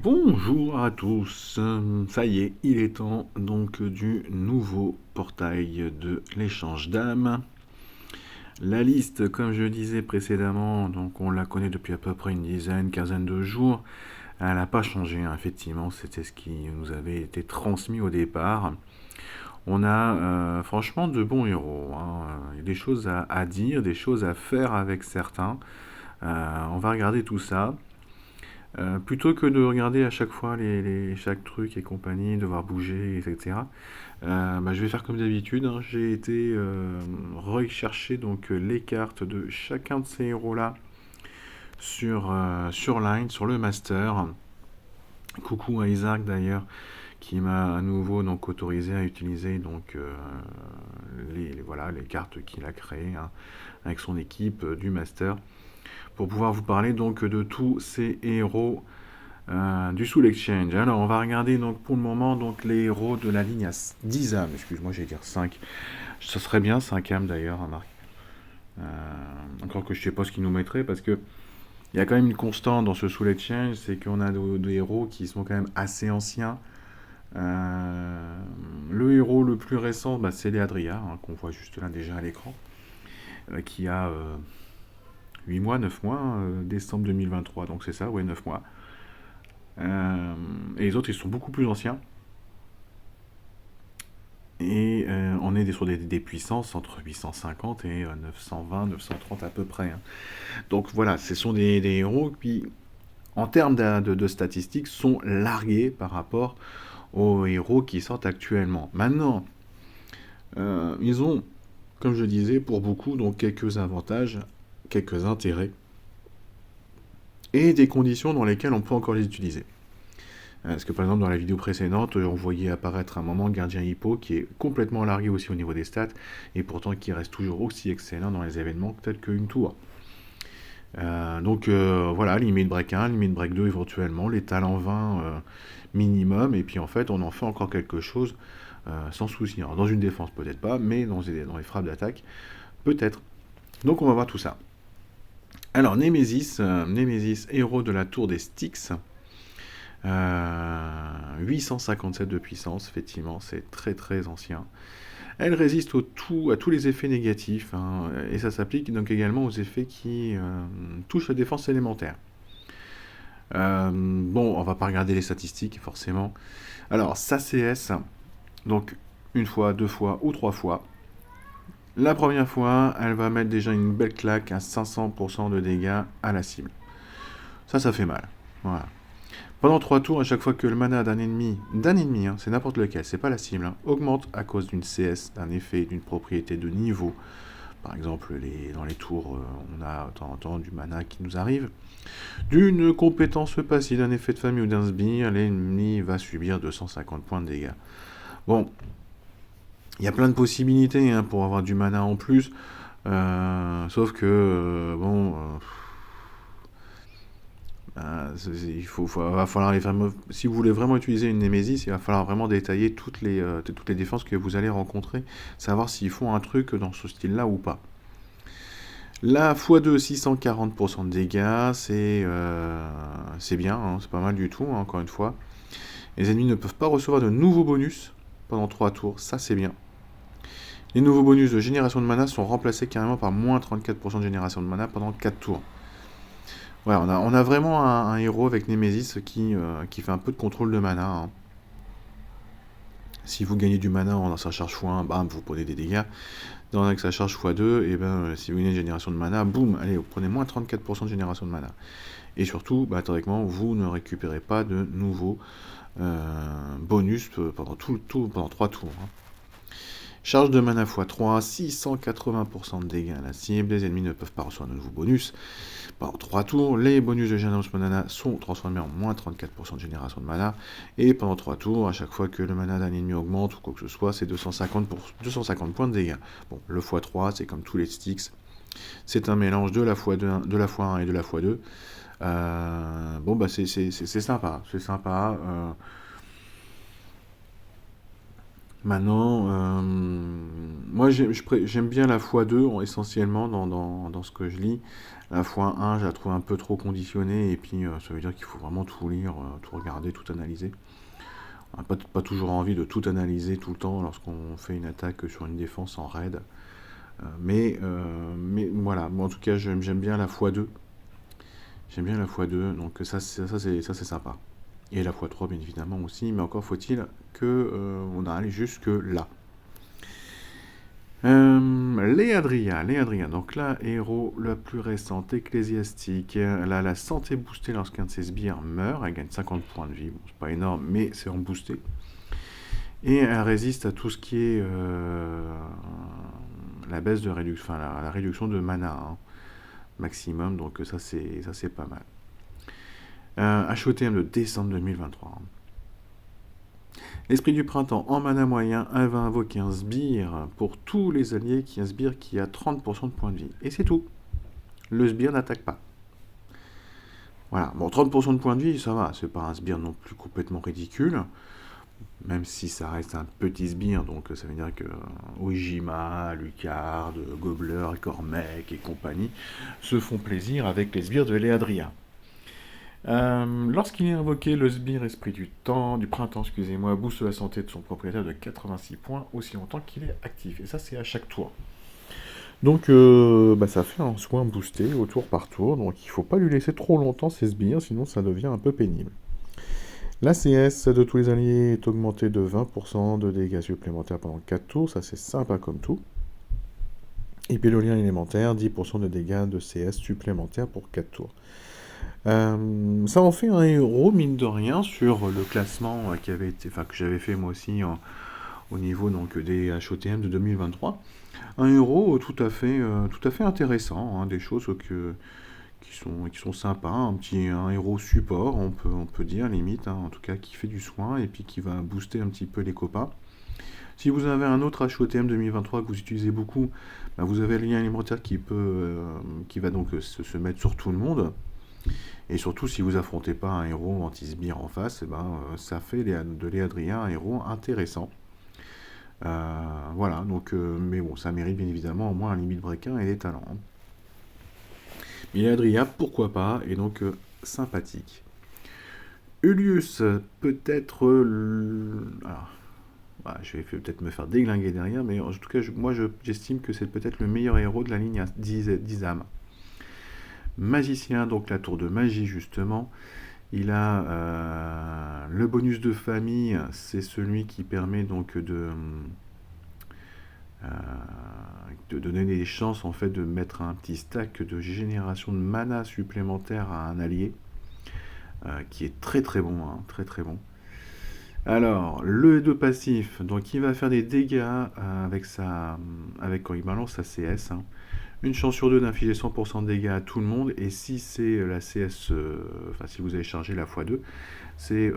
Bonjour à tous, ça y est, il est temps donc du nouveau portail de l'échange d'âmes. La liste, comme je disais précédemment, donc on la connaît depuis à peu près une dizaine, quinzaine de jours. Elle n'a pas changé, hein, effectivement, c'était ce qui nous avait été transmis au départ. On a franchement de bons héros, hein. Il y a des choses à dire, des choses à faire avec certains. On va regarder tout ça. Plutôt que de regarder à chaque fois chaque truc et compagnie, devoir bouger, etc. Je vais faire comme d'habitude, hein. J'ai été rechercher donc les cartes de chacun de ces héros-là sur Line, sur le Master. Coucou à Isaac d'ailleurs, qui m'a à nouveau donc autorisé à utiliser donc voilà, les cartes qu'il a créées, hein, avec son équipe du Master, pour pouvoir vous parler donc de tous ces héros du Soul Exchange. Alors, on va regarder donc pour le moment donc les héros de la ligne à 10 âmes. Excuse-moi, j'allais dire 5. Ça serait bien 5 âmes d'ailleurs, hein, Marc. Encore que je sais pas ce qu'il nous mettrait parce que il y a quand même une constante dans ce Soul Exchange, c'est qu'on a des héros qui sont quand même assez anciens. Le héros le plus récent, c'est Léadria, hein, qu'on voit juste là déjà à l'écran, qui a 8 mois, 9 mois, décembre 2023, donc c'est ça, ouais, 9 mois. Et les autres, ils sont beaucoup plus anciens. Et on est sur des puissances entre 850 et 920, 930 à peu près, hein. Donc voilà, ce sont des héros qui, en termes de statistiques, sont largués par rapport aux héros qui sortent actuellement. Maintenant, ils ont, comme je disais, pour beaucoup, donc quelques avantages, quelques intérêts, et des conditions dans lesquelles on peut encore les utiliser. Parce que par exemple dans la vidéo précédente, on voyait apparaître un moment Gardien Hippo qui est complètement largué aussi au niveau des stats, et pourtant qui reste toujours aussi excellent dans les événements tels qu'une tour. Voilà, limite break 1, limite break 2 éventuellement, létal en 20 minimum, et puis en fait on en fait encore quelque chose sans souci. Alors dans une défense peut-être pas, mais dans les frappes d'attaque peut-être. Donc on va voir tout ça. Alors Nemesis, héros de la tour des Styx. 857 de puissance, effectivement, c'est très très ancien. Elle résiste à tous les effets négatifs, hein, et ça s'applique donc également aux effets qui touchent la défense élémentaire. Bon, on va pas regarder les statistiques, forcément. Alors, sa CS, donc une fois, deux fois ou trois fois. La première fois, elle va mettre déjà une belle claque à 500% de dégâts à la cible. Ça fait mal. Voilà. Pendant 3 tours, à chaque fois que le mana d'un ennemi, hein, c'est n'importe lequel, c'est pas la cible, hein, augmente à cause d'une CS, d'un effet, d'une propriété de niveau. Par exemple, dans les tours, on a de temps en temps du mana qui nous arrive. D'une compétence passive, d'un effet de famille ou d'un sbire, l'ennemi va subir 250 points de dégâts. Bon, il y a plein de possibilités, hein, pour avoir du mana en plus, sauf que, va falloir si vous voulez vraiment utiliser une Nemesis, il va falloir vraiment détailler toutes les défenses que vous allez rencontrer, savoir s'ils font un truc dans ce style-là ou pas. La x2, 640% de dégâts, c'est bien, hein, c'est pas mal du tout, hein, encore une fois. Les ennemis ne peuvent pas recevoir de nouveaux bonus pendant 3 tours, ça c'est bien. Les nouveaux bonus de génération de mana sont remplacés carrément par moins 34% de génération de mana pendant 4 tours. Ouais, on a vraiment un héros avec Nemesis qui fait un peu de contrôle de mana, hein. Si vous gagnez du mana dans sa charge x1, bam, vous prenez des dégâts. Dans sa charge x2, et si vous gagnez une génération de mana, boum, allez, vous prenez moins 34% de génération de mana. Et surtout, théoriquement, vous ne récupérez pas de nouveaux bonus pendant pendant 3 tours, hein. Charge de mana x3, 680% de dégâts à la cible. Les ennemis ne peuvent pas recevoir de nouveaux bonus. Pendant 3 tours, les bonus de génération de mana sont transformés en moins 34% de génération de mana. Et pendant 3 tours, à chaque fois que le mana d'un ennemi augmente ou quoi que ce soit, c'est 250 points de dégâts. Bon, le x3, c'est comme tous les sticks. C'est un mélange de la x2, de la x1 et de la x2. C'est sympa. C'est sympa. Maintenant, moi j'aime bien la x2 essentiellement dans ce que je lis. La x1, je la trouve un peu trop conditionnée et puis ça veut dire qu'il faut vraiment tout lire, tout regarder, tout analyser. On n'a pas toujours envie de tout analyser tout le temps lorsqu'on fait une attaque sur une défense en raid. Mais voilà, moi en tout cas j'aime bien la x2. J'aime bien la x2, donc ça c'est sympa. Et la x3 bien évidemment aussi, mais encore faut-il que on aille jusque là. Léadria, donc la héros la plus récente, ecclésiastique. Elle a la santé boostée lorsqu'un de ses sbires meurt. Elle gagne 50 points de vie. Bon, c'est pas énorme, mais c'est en boosté. Et elle résiste à tout ce qui est la baisse de réduction, enfin la réduction de mana hein, maximum. Donc ça c'est pas mal. HOTM de décembre 2023. L'esprit du printemps en mana moyen, elle va invoquer un sbire pour tous les alliés qui a un sbire qui a 30% de points de vie. Et c'est tout. Le sbire n'attaque pas. Voilà, bon, 30% de points de vie, ça va, c'est pas un sbire non plus complètement ridicule, même si ça reste un petit sbire, donc ça veut dire que Ojima, Lucard, Gobler, Cormec et compagnie se font plaisir avec les sbires de Léadria. Lorsqu'il est invoqué, le sbire esprit du printemps, booste la santé de son propriétaire de 86 points aussi longtemps qu'il est actif. Et ça, c'est à chaque tour. Donc, ça fait un soin boosté au tour par tour. Donc, il ne faut pas lui laisser trop longtemps ces sbires, sinon ça devient un peu pénible. La CS de tous les alliés est augmentée de 20% de dégâts supplémentaires pendant 4 tours. Ça, c'est sympa comme tout. Et puis le lien élémentaire, 10% de dégâts de CS supplémentaires pour 4 tours. Ça en fait un héros, mine de rien, sur le classement que j'avais fait moi aussi au niveau donc, des HOTM de 2023. Un héros tout à fait intéressant, hein, des choses qui sont sympas, un héros support, on peut dire, limite, hein, en tout cas qui fait du soin et puis qui va booster un petit peu les copains. Si vous avez un autre HOTM 2023 que vous utilisez beaucoup, vous avez le lien alimentaire qui va donc se mettre sur tout le monde. Et surtout, si vous affrontez pas un héros anti-sbire en face, ça fait de Léadria un héros intéressant. Voilà, donc, mais bon, ça mérite bien évidemment au moins un limite break 1 et des talents. Mais Léadria, pourquoi pas, et donc sympathique. Ulius, peut-être. Je vais peut-être me faire déglinguer derrière, mais en tout cas, j'estime que c'est peut-être le meilleur héros de la ligne d'Izam. Magicien, donc la tour de magie justement. Il a le bonus de famille, c'est celui qui permet donc de donner des chances en fait de mettre un petit stack de génération de mana supplémentaire à un allié, qui est très très bon, hein, très très bon. Alors, le 2 passif, donc il va faire des dégâts quand il balance sa CS. Hein. Une chance sur deux d'infliger 100% de dégâts à tout le monde, et si c'est la CS, si vous avez chargé la x2, c'est,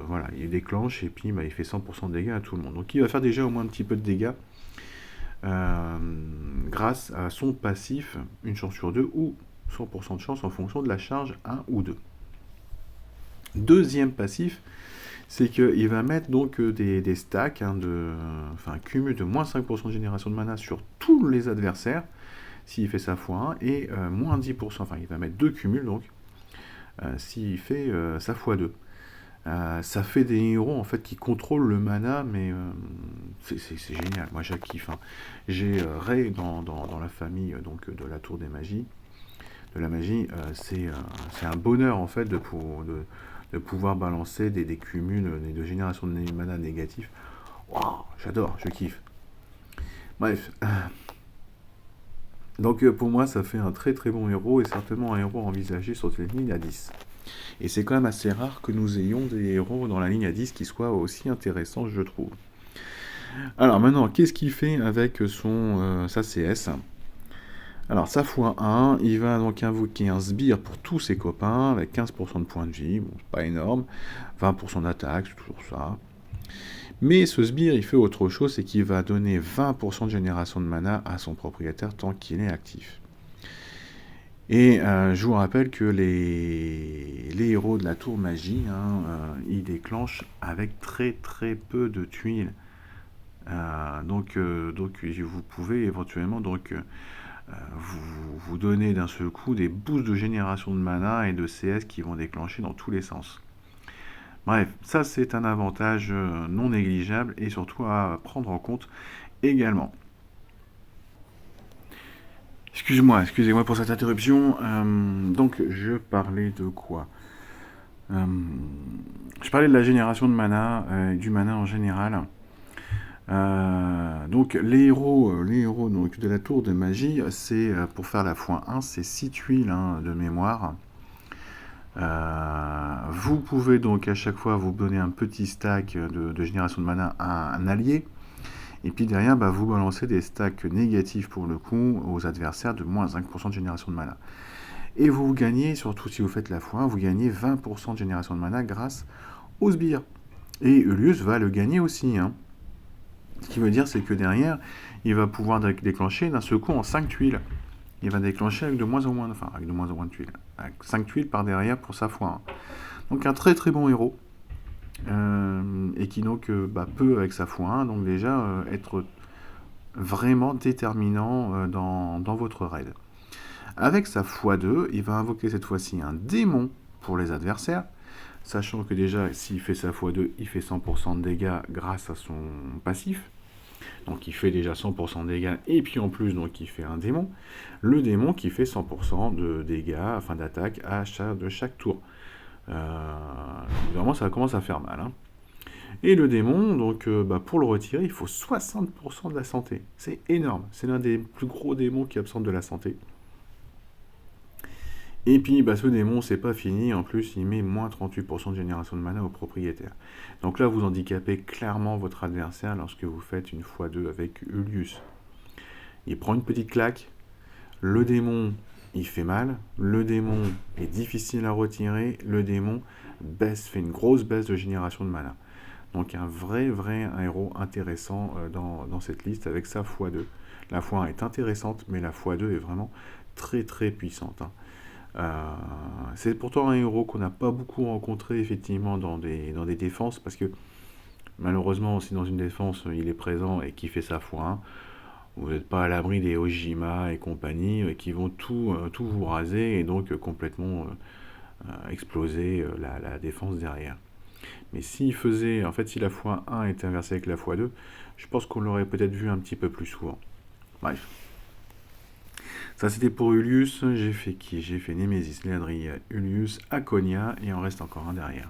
voilà, il déclenche, et puis il fait 100% de dégâts à tout le monde. Donc il va faire déjà au moins un petit peu de dégâts, grâce à son passif, une chance sur deux, ou 100% de chance en fonction de la charge 1 ou 2. Deuxième passif, c'est qu'il va mettre donc des stacks, un cumul de moins 5% de génération de mana sur tous les adversaires, s'il fait sa x1, et moins 10%, il va mettre 2 cumuls donc, s'il fait sa x2. Ça fait des héros en fait qui contrôlent le mana, mais c'est génial, moi j'ai kiffe. Hein. J'ai Ray dans la famille donc, de la tour de la magie, c'est un bonheur en fait de pouvoir balancer des cumuls de génération de mana négatifs. Wow, j'adore, je kiffe. Bref. Donc pour moi, ça fait un très très bon héros, et certainement un héros envisagé sur cette ligne à 10. Et c'est quand même assez rare que nous ayons des héros dans la ligne à 10 qui soient aussi intéressants, je trouve. Alors maintenant, qu'est-ce qu'il fait avec sa CS ? Alors sa x1, il va donc invoquer un sbire pour tous ses copains, avec 15% de points de vie, bon, c'est pas énorme, 20% d'attaque, c'est toujours ça. Mais ce sbire, il fait autre chose, c'est qu'il va donner 20% de génération de mana à son propriétaire tant qu'il est actif. Et je vous rappelle que les héros de la tour magie, ils déclenchent avec très très peu de tuiles. Donc vous pouvez éventuellement vous donner d'un seul coup des boosts de génération de mana et de CS qui vont déclencher dans tous les sens. Bref, ça c'est un avantage non négligeable et surtout à prendre en compte également. Excusez-moi pour cette interruption. Donc je parlais de quoi? Je parlais de la génération de mana, du mana en général. Donc les héros donc, de la tour de magie, c'est pour faire la x1, c'est 6 tuiles de mémoire. Vous pouvez donc à chaque fois vous donner un petit stack de génération de mana à un allié. Et puis derrière, vous balancez des stacks négatifs pour le coup aux adversaires de moins 5% de génération de mana. Et vous gagnez, surtout si vous faites la x1, vous gagnez 20% de génération de mana grâce aux sbires. Et Ulius va le gagner aussi. Ce qui veut dire, c'est que derrière, il va pouvoir déclencher d'un seul coup en 5 tuiles. Il va déclencher avec de moins en moins de tuiles. Avec 5 tuiles par derrière pour sa x1. Donc un très très bon héros. Et qui donc peut, avec sa x1, donc déjà être vraiment déterminant dans votre raid. Avec sa x2, il va invoquer cette fois-ci un démon pour les adversaires, sachant que déjà, s'il fait sa x2, il fait 100% de dégâts grâce à son passif. Donc il fait déjà 100% de dégâts, et puis en plus, donc il fait un démon. Le démon qui fait 100% de dégâts, enfin d'attaque, de chaque tour. Vraiment, ça commence à faire mal. Et le démon, donc pour le retirer, il faut 60% de la santé. C'est énorme. C'est l'un des plus gros démons qui absorbe de la santé. Et puis ce démon, c'est pas fini. En plus, il met moins 38% de génération de mana au propriétaire. Donc là, vous handicapez clairement votre adversaire lorsque vous faites une x2 avec Ulius. Il prend une petite claque. Le démon, il fait mal. Le démon est difficile à retirer. Le démon fait une grosse baisse de génération de mana. Donc un vrai héros intéressant dans cette liste avec sa x2. La x1 est intéressante, mais la x2 est vraiment très très puissante. C'est pourtant un héros qu'on n'a pas beaucoup rencontré effectivement dans des défenses, parce que malheureusement aussi dans une défense il est présent et qui fait sa x1. Vous n'êtes pas à l'abri des Ojima et compagnie qui vont tout vous raser et donc complètement exploser la défense derrière. Mais s'il faisait, en fait, si la x1 était inversée avec la x2, je pense qu'on l'aurait peut-être vu un petit peu plus souvent. Bref. Ça, c'était pour Ulius. J'ai fait qui? J'ai fait Nemesis, Léadria, Ulius, Akonia, et il en reste encore un derrière.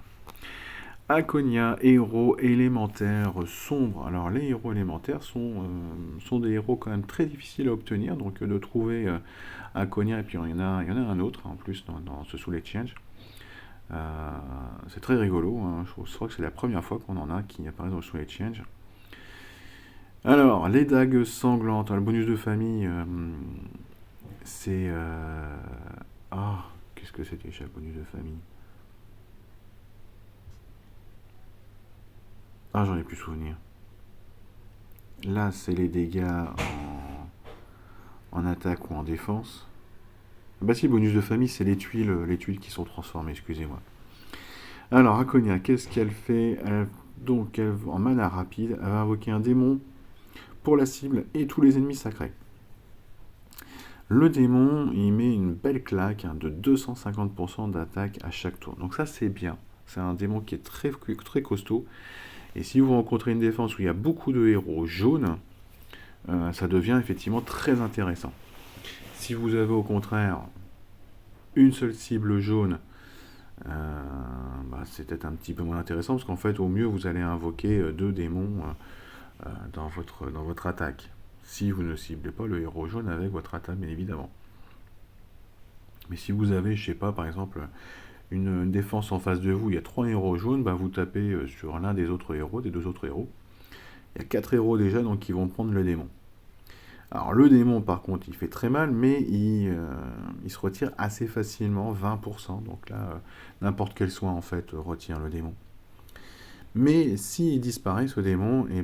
Akonia, héros élémentaire sombre. Alors, les héros élémentaires sont des héros quand même très difficiles à obtenir, donc de trouver Akonia, et puis il y en a un autre en plus dans ce Soul Exchange. C'est très rigolo, je crois que c'est la première fois qu'on en a qui apparaît dans le Soul Exchange. Alors, les dagues sanglantes, le bonus de famille, c'est... qu'est-ce que c'était chaque bonus de famille? J'en ai plus souvenir. Là, c'est les dégâts en attaque ou en défense. Si, bonus de famille, c'est les tuiles qui sont transformées, excusez-moi. Alors, Akonia, qu'est-ce qu'elle fait? En mana rapide, elle va invoquer un démon pour la cible et tous les ennemis sacrés. Le démon, il met une belle claque de 250% d'attaque à chaque tour. Donc ça, c'est bien. C'est un démon qui est très, très costaud. Et si vous rencontrez une défense où il y a beaucoup de héros jaunes, ça devient effectivement très intéressant. Si vous avez au contraire une seule cible jaune, c'est peut-être un petit peu moins intéressant, parce qu'en fait, au mieux, vous allez invoquer 2 démons dans votre attaque. Si vous ne ciblez pas le héros jaune avec votre attaque, bien évidemment. Mais si vous avez, je sais pas, par exemple, une défense en face de vous, il y a 3 héros jaunes, vous tapez sur l'un des 2 autres héros. Il y a 4 héros déjà, donc qui vont prendre le démon. Alors le démon, par contre, il fait très mal, mais il se retire assez facilement, 20%. Donc là, n'importe quel soin, en fait, retire le démon. Mais s'il disparaît, ce démon, il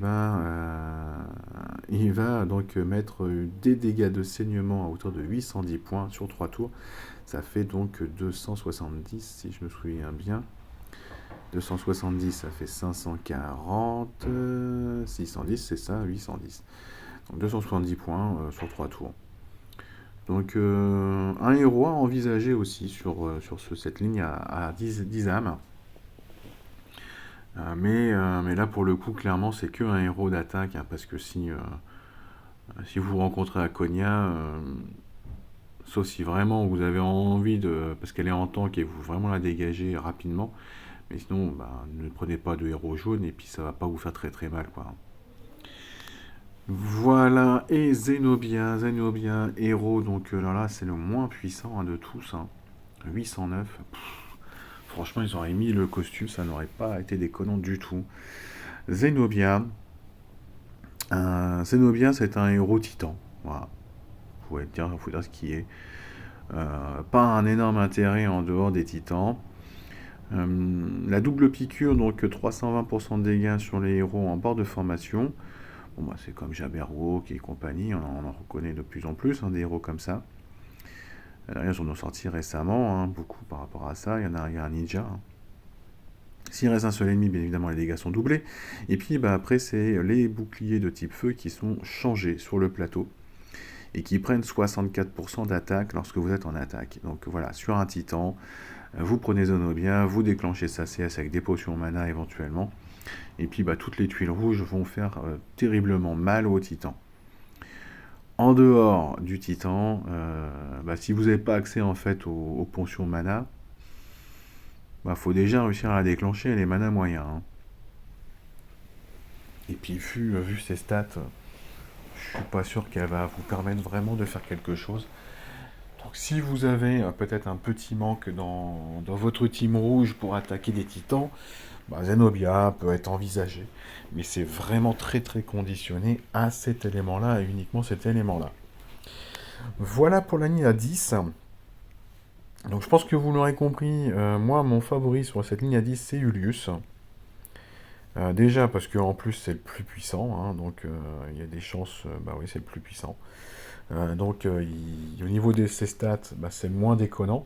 va donc mettre des dégâts de saignement à hauteur de 810 points sur 3 tours. Ça fait donc 270, si je me souviens bien. 270, ça fait 540. 610, c'est ça, 810. Donc 270 points sur 3 tours. Donc un héros à envisager aussi sur cette ligne à 10 âmes. Mais là, pour le coup, clairement, c'est que un héros d'attaque, hein, parce que si vous rencontrez Akonia, sauf si vraiment vous avez envie parce qu'elle est en tank et vous vraiment la dégager rapidement, mais sinon, bah, ne prenez pas de héros jaune et puis ça va pas vous faire très très mal, quoi. Voilà, et Zenobia, héros, donc là, c'est le moins puissant, hein, de tous, hein. 809. Franchement, ils auraient mis le costume, ça n'aurait pas été déconnant du tout. Zenobia, c'est un héros titan. Voilà. Faut dire ce qui est. Pas un énorme intérêt en dehors des titans. La double piqûre, donc 320% de dégâts sur les héros en bord de formation. Bon, bah, c'est comme Jabberwock et compagnie, on en reconnaît de plus en plus, hein, des héros comme ça. Ils en ont sorti récemment, hein, beaucoup par rapport à ça. Il y a un ninja, hein. S'il reste un seul ennemi, bien évidemment, les dégâts sont doublés. Et puis bah, après, c'est les boucliers de type feu qui sont changés sur le plateau et qui prennent 64% d'attaque lorsque vous êtes en attaque. Donc voilà, sur un titan, vous prenez Zenobia, vous déclenchez sa CS avec des potions mana éventuellement. Et puis bah, toutes les tuiles rouges vont faire terriblement mal au titan. En dehors du titan, bah, si vous n'avez pas accès en fait aux potions mana, bah, faut déjà réussir à la déclencher, elle est mana moyen, hein. Et puis vu ses stats, je suis pas sûr qu'elle va vous permettre vraiment de faire quelque chose. Donc si vous avez peut-être un petit manque dans votre team rouge pour attaquer des titans, bah, Zenobia peut être envisagé. Mais c'est vraiment très très conditionné à cet élément-là et uniquement cet élément-là. Voilà pour la ligne à 10. Donc je pense que vous l'aurez compris, moi mon favori sur cette ligne à 10 c'est Julius. Déjà parce qu'en plus c'est le plus puissant, hein, donc il y a des chances, bah oui c'est le plus puissant. Donc au niveau de ses stats, bah, c'est moins déconnant.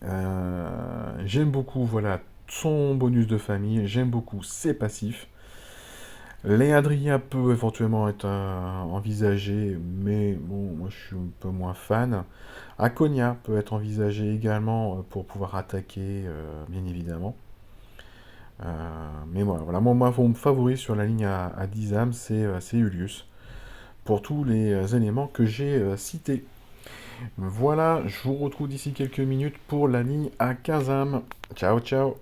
J'aime beaucoup voilà, son bonus de famille, j'aime beaucoup ses passifs. Léadria peut éventuellement être envisagé, mais bon, moi je suis un peu moins fan. Akonia peut être envisagé également pour pouvoir attaquer, bien évidemment. Mais voilà, moi, mon favori sur la ligne à 10 âmes, c'est Julius, pour tous les éléments que j'ai cités. Voilà, je vous retrouve d'ici quelques minutes pour la ligne à 15 âmes. Ciao, ciao!